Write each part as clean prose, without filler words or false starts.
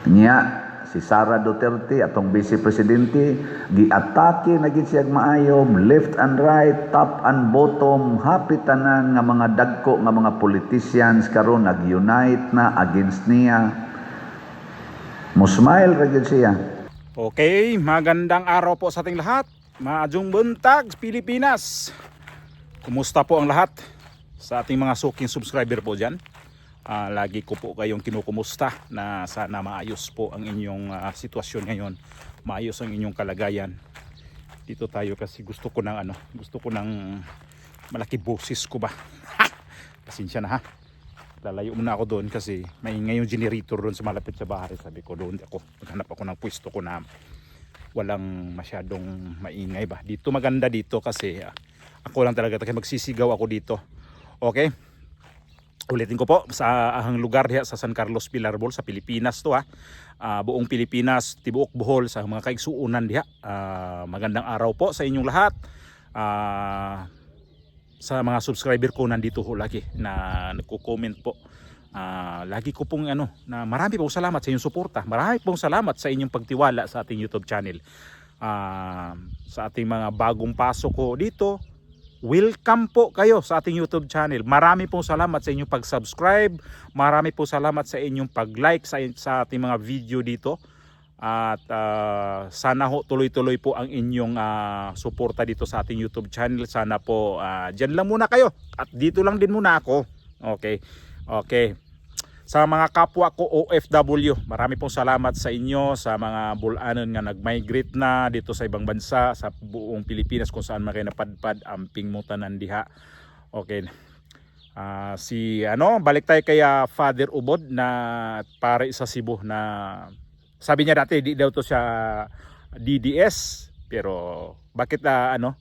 Nya si Sara Duterte atong Vice Presidente giatake na gid siya maayom, left and right, top and bottom, hapit tanan nga mga dagko nga mga politicians karon nag-unite na against niya. Musmile ra gid siya. Okay, magandang araw po sa ating lahat. Maadjong buntag Pilipinas. Kumusta po ang lahat sa ating mga suking subscriber po dyan? Lagi ko po kayong kinukumusta na sana maayos po ang inyong sitwasyon ngayon, maayos ang inyong kalagayan. Dito tayo kasi gusto ko ng malaki boses ko ba. Pasensya na ha. Lalayo muna ako doon kasi may ngayong generator doon sa malapit sa bahay. Sabi ko doon ako, maghanap ako ng pwesto ko na walang masyadong maingay ba. Dito maganda dito kasi ako lang talaga kasi magsisigaw ako dito. Okay? Ulitin ko po sa ahang lugar diha sa San Carlos Pilarbol sa Pilipinas to buong Pilipinas, tibuok Bohol sa mga kaigsuunan diha. Magandang araw po sa inyong lahat. Sa mga subscriber ko nandito ho lagi na nagko-comment po. Lagi ko pong na marami pong salamat sa inyong suporta. Marami pong salamat sa inyong pagtiwala sa ating YouTube channel. Sa ating mga bagong pasok ko dito, welcome po kayo sa ating YouTube channel. Marami pong salamat sa inyong pag-subscribe. Marami pong salamat sa inyong pag-like sa ating mga video dito. At sana ho tuloy-tuloy po ang inyong suporta dito sa ating YouTube channel. Sana po dyan lang muna kayo. At dito lang din muna ako. Okay. Okay. Sa mga kapwa ko OFW, marami pong salamat sa inyo, sa mga bulanon nga nag-migrate na dito sa ibang bansa, sa buong Pilipinas kung saan man kayo napadpad, amping mo tanan diha. Okay. Balik tayo kay Father Ubod na pare sa Cebu na sabi niya dati di daw to siya DDS, pero bakit ano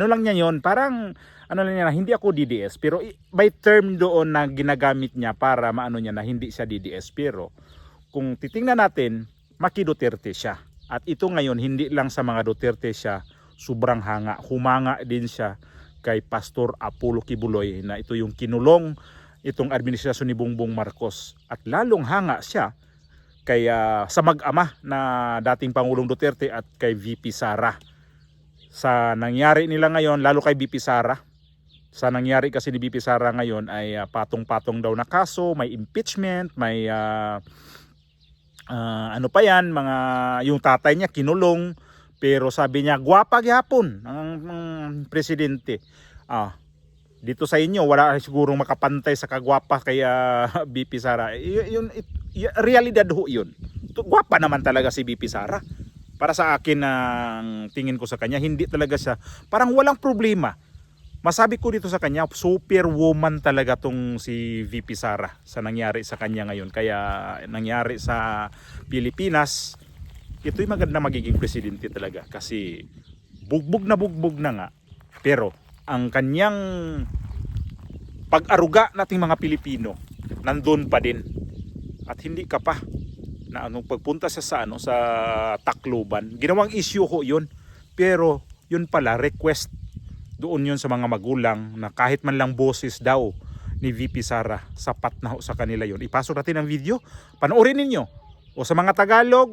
lang niya yon, parang lang niya, hindi ako DDS, pero by term doon na ginagamit niya para maano niya na hindi siya DDS. Pero kung titingnan natin, Maki Duterte siya. At ito ngayon, hindi lang sa mga Duterte siya, sobrang humanga din siya kay Pastor Apollo Kibuloy na ito yung kinulong itong administrasyon ni Bongbong Marcos. At lalong hanga siya kay sa mag-ama na dating Pangulong Duterte at kay VP Sara. Sa nangyari nila ngayon, lalo kay VP Sara, sa nangyari kasi ni VP Sara ngayon ay patong-patong daw na kaso, may impeachment, may pa yan, yung tatay niya kinulong, pero sabi niya gwapa gyapon ang presidente. Dito sa inyo wala sigurong makapantay sa kagwapa kaya VP Sara. Realidad ho yun. Gwapa naman talaga si VP Sara. Para sa akin ang tingin ko sa kanya, hindi talaga siya, parang walang problema. Masabi ko dito sa kanya, superwoman talaga tong si VP Sara sa nangyari sa kanya ngayon. Kaya nangyari sa Pilipinas, ito'y maganda magiging presidente talaga. Kasi bugbog na nga. Pero ang kanyang pag-aruga nating mga Pilipino, nandun pa din. At hindi ka pa na pagpunta sa Tacloban, ginawang issue ho yun. Pero yun pala, request doon yun sa mga magulang na kahit man lang boses daw ni VP Sara, sapat na ho sa kanila yun. Ipasok natin ang video, panoorin ninyo. O sa mga Tagalog,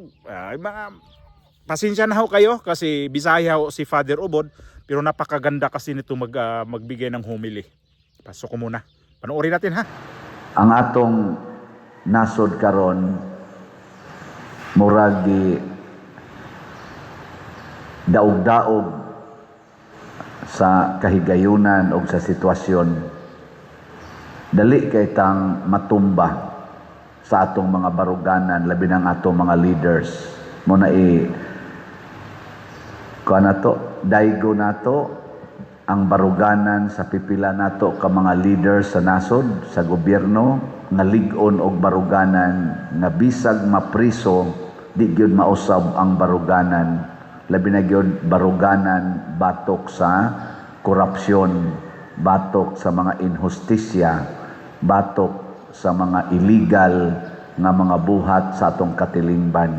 pasensya na ho kayo kasi Bisaya ho si Father Ubod, pero napakaganda kasi nito magbigay ng homily. Pasok ko muna, panoorin natin ha. Ang atong nasod karon muragi daog-daog sa kahigayunan o sa sitwasyon. Dali kay tang matumba sa atong mga baruganan, labi ng atong mga leaders. Muna daigo nato ang baruganan sa pipila nato ka mga leaders sa nasod, sa gobyerno, nga lig-on og baruganan nga bisag mapriso di gyud mausab ang baruganan, labi na gyud baruganan batok sa korupsyon, batok sa mga inhustisya, batok sa mga illegal nga mga buhat sa atong katilingban.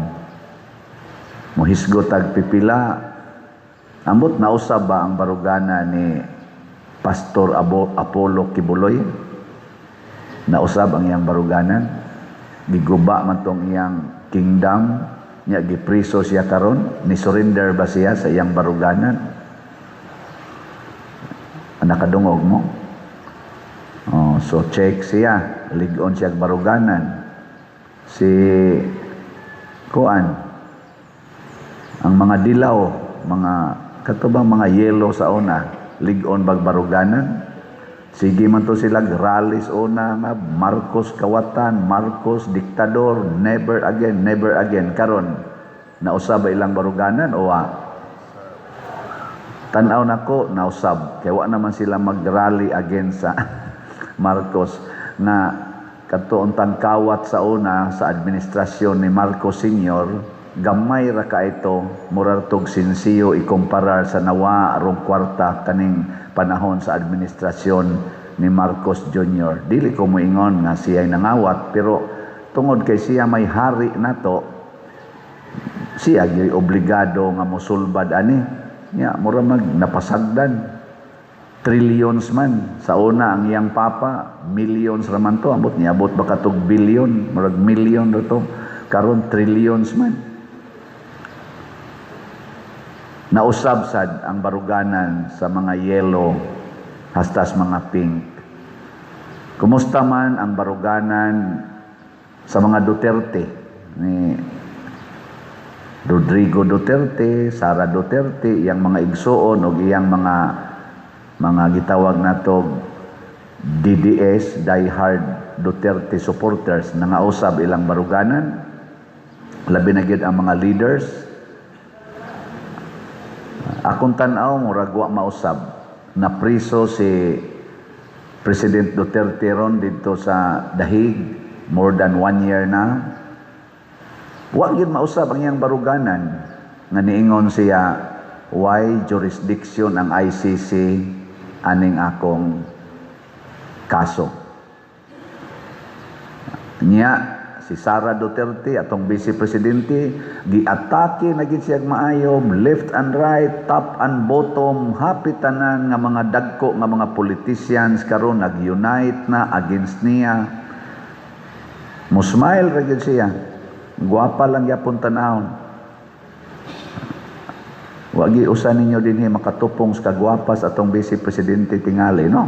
Muhisgot ag pipila, ambot na usab ba ang baruganan ni Pastor Apollo Kibuloy? Nausab ang iyang baruganan? giguba man tong iyang kingdom, nya gipriso siya karon, ni surrender ba siya sa iyang baruganan? Nakadungog mo? Oh, so check siya, ligon siya baruganan. Si kuan, ang mga dilaw, mga katubang mga yellow sa una, ligon bagbaruganan. Sige man to sila rallies una nga Marcos kawatan, Marcos diktador, never again. Karon nausab ba ilang baruganan o tanaw nako nausab kay wa naman sila mag-rally against sa Marcos na katuon tang kawat sa una sa administrasyon ni Marcos Sr. gamay ra ka ito murar tog sinsiyo ikumparar sa nawa arong kwarta kaning panahon sa administrasyon ni Marcos Jr. Dili ko moingon nga siya ay nangawat, pero tungod kay siya may hari nato, siya gyud obligado nga mosulbad ani. Nya mura mag napasagdan trillions man sa una ang iyang papa, millions raman to, ambot niabot ba katog billion, murag million ra to, karon trillions man. Nausab sad ang baruganan sa mga yellow hastas mga pink. Kumusta man ang baruganan sa mga Duterte ni Rodrigo Duterte, Sara Duterte, iyang mga igsuon o iyang mga gitawag nato DDS, diehard Duterte supporters, nangausab ilang baruganan, labi na gyud ang mga leaders. Akong tanaw murag wa mausab na priso si President Duterte ron dito sa Dahig, more than 1 year na. Wa gyud mausab ang iyang baruganan nga niingon siya, why jurisdiction ang ICC aning akong kaso. Nya si Sara Duterte atong Vice Presidente giatake na gid siya maayo left and right, top and bottom, happy tanan nga mga dagko nga mga politicians karon nag-unite na against niya. Musmile ra gid siya. Guwapa lang yapon tanawon. Wagi usa ninyo dinhi makatupong sa kagwapas atong Vice Presidente tingali, no?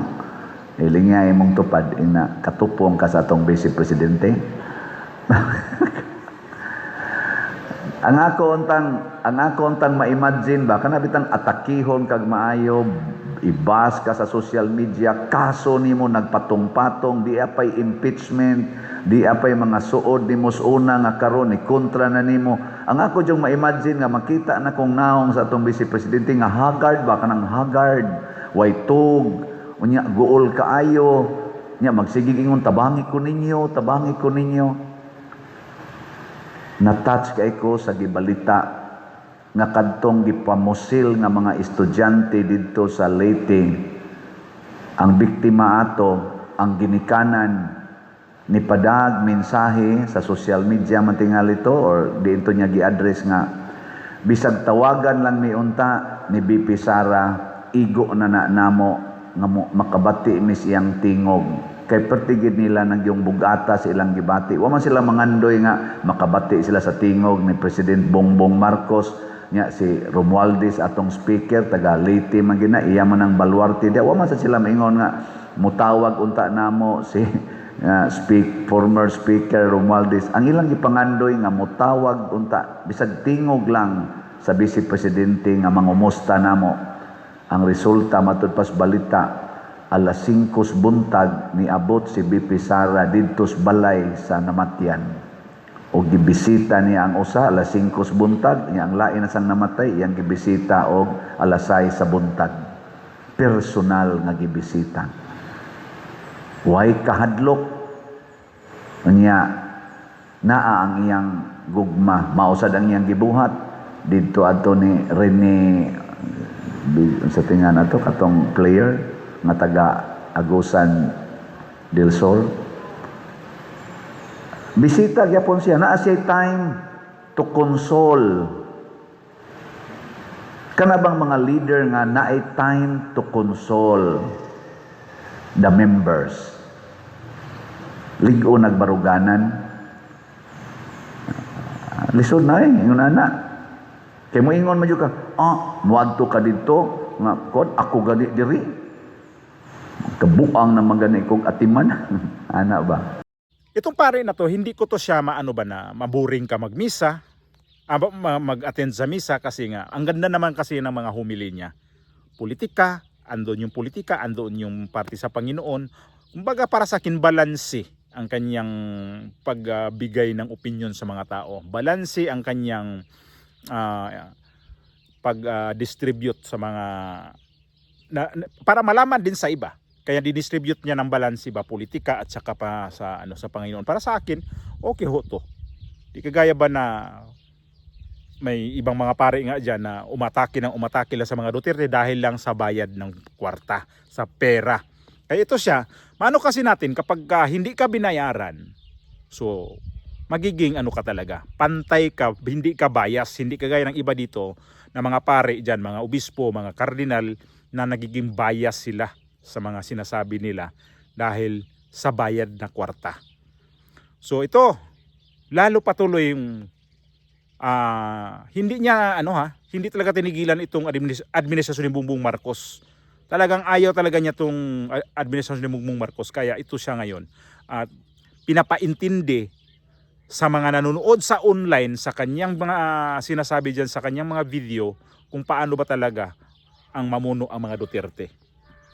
Iling nga imong tupad ina katupong ka sa atong Vice Presidente. ang ako untang ma-imagine ba kana bitang atakihon kag maayo, ibas ka sa social media, kaso nimo nagpatong-patong, di apay impeachment, di apay mga suod nimo una nga karon ni kontra na nimo. Ang ako jung ma-imagine nga makita na kong naong sa atong Vice Presidente nga haggard ba kanang haggard, way tug, unya guol kaayo, nya magsigig ingon tabangi ko ninyo. Na-touch kay ko sa gibalita nga kadtong gipamusil nga mga estudyante didto sa Leyte. Ang biktima ato, ang ginikanan ni padag mensahe sa social media man tingali to or diinto niya gi-address nga bisag tawagan lang ni unta ni BP Sara, igo na namo nga makabati mis iyang tingog. Kay pertigid nila nagyong bugata sa ilang gibati. Wa man sila mangandoy nga makabati sila sa tingog ni President Bongbong Marcos, nya si Romualdez atong speaker taga Leyte man gina, iya man ang baluarte dia. Wa man sa sila maingon nga mutawag unta namo si former speaker Romualdez. Ang ilang gipangandoy nga mutawag unta bisag tingog lang sa Vice Presidente nga mangumusta namo. Ang resulta matud pas balita, alas 5 buntag niabot si BP Sara didto sa balay sa namatyan. O gibisita niya ang usa alas 5 buntag, niya ang lain na sang namatay, iyang gibisita og alas 6 sa buntag. Personal nga gibisita. Way kahadlok. Niya naa ang iyang gugma, mausad ang iyang gibuhat didto adto ni Rene sa tingan ato katong player nga taga Agusan del Sur. Bisita gyapon siya, naa siya time to console. Kana bang mga leader nga naay time to console the members? Ligo nagbaruganan, Lisod na ingon ana. Kay mo ingon man jud ka, muadto ka didto nga kon ako gani diri. Kabuang naman gani kog atiman. Ana ba? Itong pare na to, hindi ko to siya maano ba na maburing ka magmisa, mag-attend sa misa kasi nga, ang ganda naman kasi ng mga humili niya. Politika, andon yung parte sa Panginoon. Kumbaga para sa akin, balanse ang kanyang pagbigay ng opinion sa mga tao. Balanse ang kanyang pag-distribute sa mga, para malaman din sa iba. Kaya didistribute niya ng balanse ba politika at saka pa sa sa Panginoon. Para sa akin, okay ho to. Di kagaya ba na may ibang mga pare nga diyan na umatake lang sa mga Duterte dahil lang sa bayad ng kwarta, sa pera. Kaya ito siya, maano kasi natin kapag hindi ka binayaran, so magiging ano ka talaga, pantay ka, hindi ka bias, hindi kagaya ng iba dito na mga pare diyan, mga obispo, mga kardinal na nagiging bias sila sa mga sinasabi nila dahil sa bayad na kwarta. So ito, lalo patuloy yung hindi niya hindi talaga tinigilan itong administrasyon ni Bongbong Marcos. Talagang ayaw talaga niya itong administrasyon ni Bongbong Marcos, kaya ito siya ngayon at pinapaintindi sa mga nanonood sa online sa kanyang mga sinasabi diyan sa kanyang mga video kung paano ba talaga ang mamuno ang mga Duterte.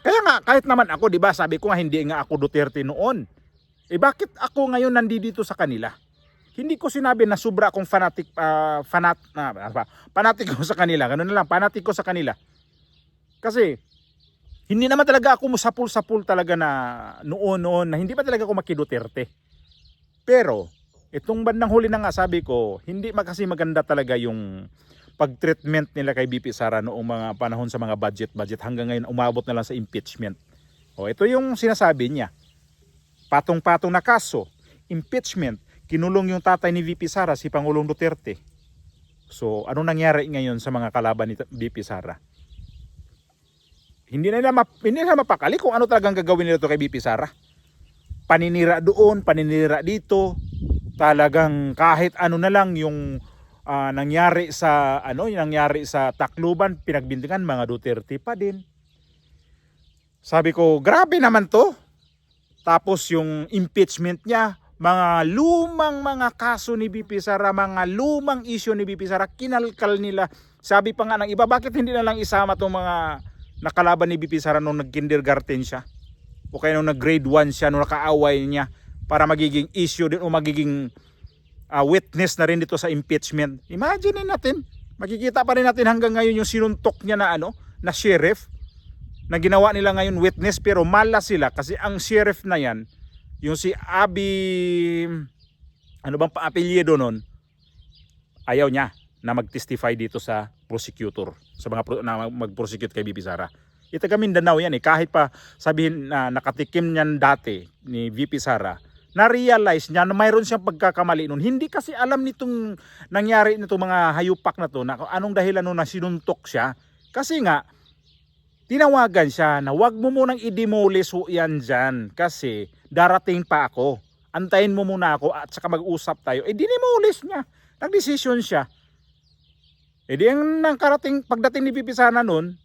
Kaya nga, kahit naman ako, di ba, sabi ko nga hindi nga ako Duterte noon. Bakit ako ngayon nandito sa kanila? Hindi ko sinabi na sobra akong fanatic ko sa kanila. Ganun na lang, fanatic ko sa kanila. Kasi, hindi naman talaga ako musapul-sapul talaga na noon na hindi pa talaga ako maki-Duterte. Pero, itong bandang huli na nga sabi ko, hindi kasi maganda talaga yung pag-treatment nila kay BP Sara noong mga panahon sa mga budget hanggang ngayon umabot na lang sa impeachment. Ito yung sinasabi niya. Patong-patong na kaso, impeachment, kinulong yung tatay ni VP Sara, si Pangulong Duterte. So, ano nangyari ngayon sa mga kalaban ni VP Sara? Hindi nila mapakali kung ano talagang gagawin nila to kay VP Sara. Paninira doon, paninira dito. Talagang kahit ano na lang yung nangyari sa Tacloban, pinagbintangan, mga Duterte pa din. Sabi ko, grabe naman to. Tapos yung impeachment niya, mga lumang mga kaso ni BP Sara, mga lumang issue ni BP Sara, kinalkal nila. Sabi pa nga ng iba, bakit hindi na lang isama tong mga nakalaban ni BP Sara nung nag-kindergarten siya? O kaya nung nag-grade 1 siya, nung nakaaway niya, para magiging issue din o magiging witness na rin dito sa impeachment. Imagine natin, makikita pa rin natin hanggang ngayon yung sinuntok niya na sheriff na ginawa nila ngayon witness, pero malas sila kasi ang sheriff na yan, yung si Abi, ano bang pa-apelyido nun, ayaw niya na mag-testify dito sa prosecutor, sa mga na mag-prosecute kay BP Sara. Ito kami Mindanao yan kahit pa sabihin na nakatikim niyan dati ni VP Sara, na-realize niya na mayroon siyang pagkakamali noon. Hindi kasi alam nitong nangyari nitong mga hayupak na to na anong dahilan noon na sinuntok siya. Kasi nga, tinawagan siya na wag mo munang i-demolish yan dyan kasi darating pa ako. Antayin mo muna ako at saka mag-usap tayo. Dinimolish niya. Nag-decision siya. Di ang pagdating ni VP Sara noon,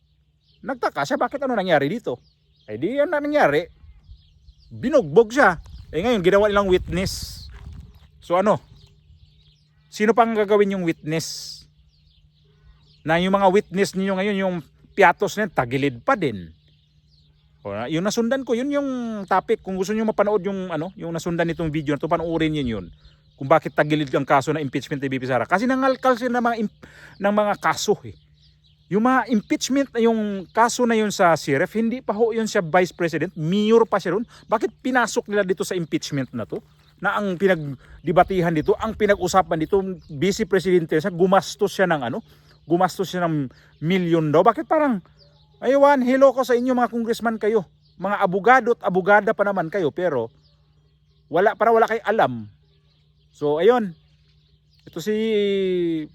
nagtaka siya bakit ano nangyari dito. Di yan na nangyari. Binugbog siya. Ngayon, ginawa nilang witness. So ano? Sino pang gagawin yung witness? Na yung mga witness niyo ngayon, yung piatos na tagilid pa din. Yung nasundan ko, yun yung topic. Kung gusto niyo mapanood yung yung nasundan nitong video na to, panoorin niyo yun. Kung bakit tagilid ang kaso na impeachment ni BP Sara. Kasi nangalkal sila ng mga kaso Yung mga impeachment, yung kaso na yun sa sheriff, hindi pa ho yun siya vice president, mayor pa siya ron. Bakit pinasok nila dito sa impeachment na to? Na ang pinagdebatihan dito, ang pinag-usapan dito, vice presidente siya, gumastos siya ng milyon daw. Bakit parang, aywan, hello ko sa inyo mga congressman kayo. Mga abogado at abogada pa naman kayo, pero wala kayo alam. So ayun, ito si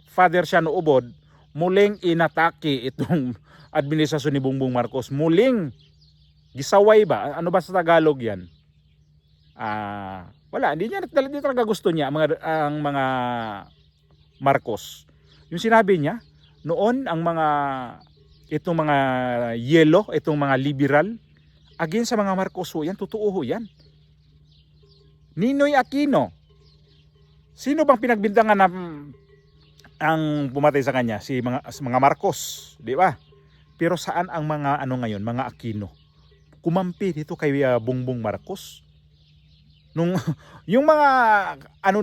Father Shano Ubod, muling inatake itong administrasyon ni Bongbong Marcos. Muling gisaway ba? Ano ba sa Tagalog yan? Wala, hindi talaga gusto niya ang mga Marcos. Yung sinabi niya, noon ang itong mga yelo, itong mga liberal, against sa mga Marcos ho yan, totoo ho yan. Ninoy Aquino, sino bang pinagbintangan na ang pumatay sa kanya? Mga Marcos, di ba? Pero saan ang mga ngayon, mga Aquino? Kumampi dito kay Bongbong Marcos. Yung mga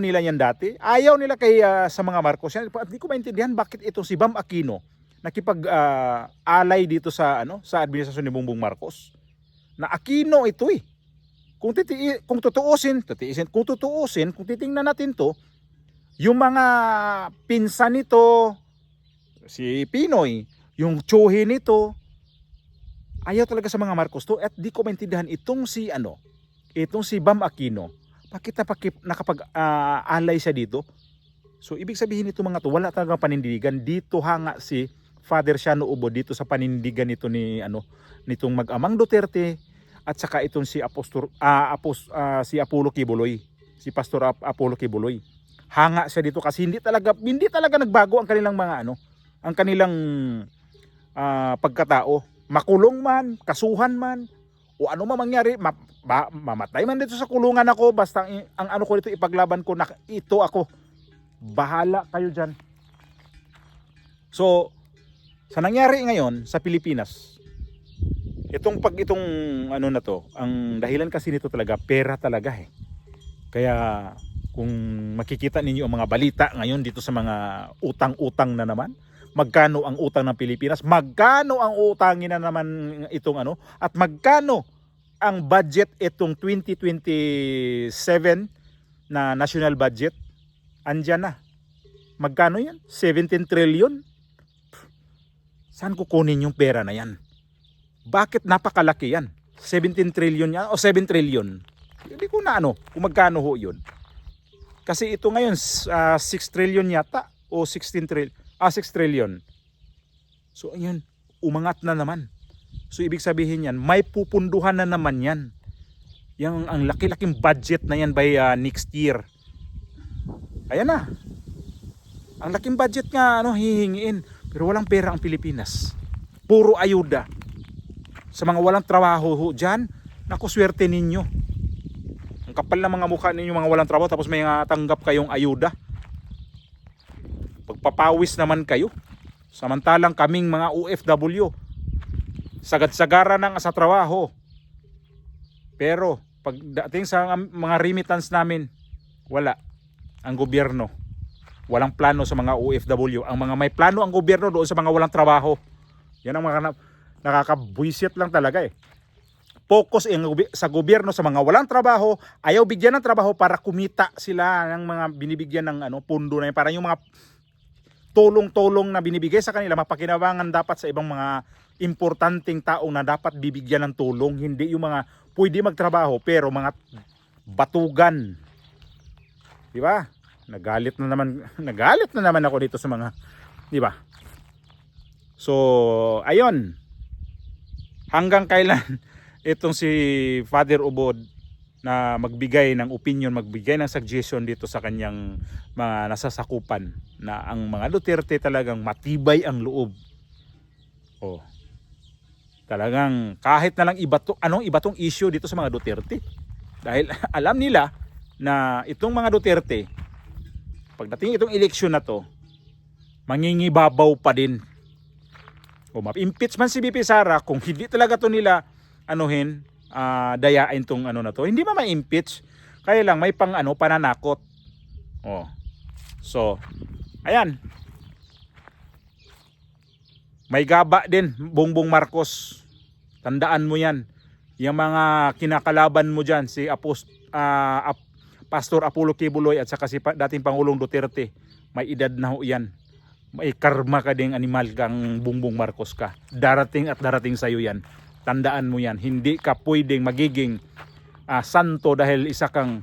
nila yan dati, ayaw nila kay sa mga Marcos yan. Hindi ko maintindihan bakit itong si Bam Aquino nakipag-alay dito sa sa administrasyon ni Bongbong Marcos. Na Aquino ito eh. Kung tutuusin, kung titingnan natin to, yung mga pinsan nito, si Pinoy, yung tsuhi nito, ayaw talaga sa mga Marcos to. At di ko maintindihan itong si Bam Aquino, bakit nakapag-alay siya dito? So ibig sabihin nito mga to, wala talaga panindigan. Dito hanga si Father Shano Ubod dito sa panindigan nito nitong mag-amang Duterte at saka itong si Apollo Kibuloy, si Pastor Apollo Kibuloy. Hanga siya dito kasi hindi talaga nagbago ang kanilang ang kanilang pagkatao. Makulong man, kasuhan man, o ano man mangyari, mamatay man dito sa kulungan ako, basta ang ko dito ipaglaban ko na ito ako. Bahala kayo dyan. So, sa nangyari ngayon sa Pilipinas, itong na to, ang dahilan kasi nito talaga, pera talaga eh. Kaya kung makikita ninyo ang mga balita ngayon dito sa mga utang-utang na naman, magkano ang utang ng Pilipinas, magkano ang utangin na naman itong at magkano ang budget itong 2027 na national budget, andyan na. Magkano yan? 17 trillion? Saan kukunin yung pera na yan? Bakit napakalaki yan? 17 trillion yan o 7 trillion? Hindi ko na kung magkano ho yun. Kasi ito ngayon 6 trillion yata o 6 trillion. So ayun, umangat na naman. So ibig sabihin yan, may pupunduhan na naman yan. Ang laki-laking budget na yan by next year. Ayan na. Ang laking budget nga hihingiin, pero walang pera ang Pilipinas. Puro ayuda. Sa mga walang trabaho ho dyan, naku, swerte ninyo. Ang kapal na mga mukha ninyo mga walang trabaho, tapos may tanggap kayong ayuda. Pagpapawis naman kayo. Samantalang kaming mga OFW, sagad-sagara nang sa trabaho. Pero pagdating sa mga remittance namin, wala. Ang gobyerno, walang plano sa mga OFW. Ang mga may plano ang gobyerno doon sa mga walang trabaho. Yan ang mga nakakabwisit lang talaga eh. Focus sa gobyerno sa mga walang trabaho, ayaw bigyan ng trabaho para kumita sila ng mga binibigyan ng pundo na yun. Para yung mga tulong-tulong na binibigay sa kanila, mapakinabangan dapat sa ibang mga importanteng tao na dapat bibigyan ng tulong. Hindi yung mga pwede magtrabaho pero mga batugan. Di ba? Nagalit na naman ako dito sa mga, di ba? So, ayun. Hanggang kailan itong si Father Ubod na magbigay ng opinion, magbigay ng suggestion dito sa kanyang mga nasasakupan na ang mga Duterte talagang matibay ang loob. Oh. Talagang kahit na lang iba tong issue dito sa mga Duterte. Dahil alam nila na itong mga Duterte, pagdating itong eleksyon na to, mangingibabaw pa din. O ma-impeach man si BP Sara, kung hindi talaga to nila dayain tong na to, hindi ma-impeach. Kaya lang may pananakot. Oh. So, ayan. May gaba din Bongbong Marcos. Tandaan mo 'yan. Yung mga kinakalaban mo diyan, si Pastor Apollo Kibuloy at saka si dating Pangulong Duterte, may edad na ho 'yan. May karma ka ding animal kang Bongbong Marcos ka. Darating at darating sa iyo 'yan. Tandaan mo 'yan. Hindi ka pwedeng magiging santo dahil isa kang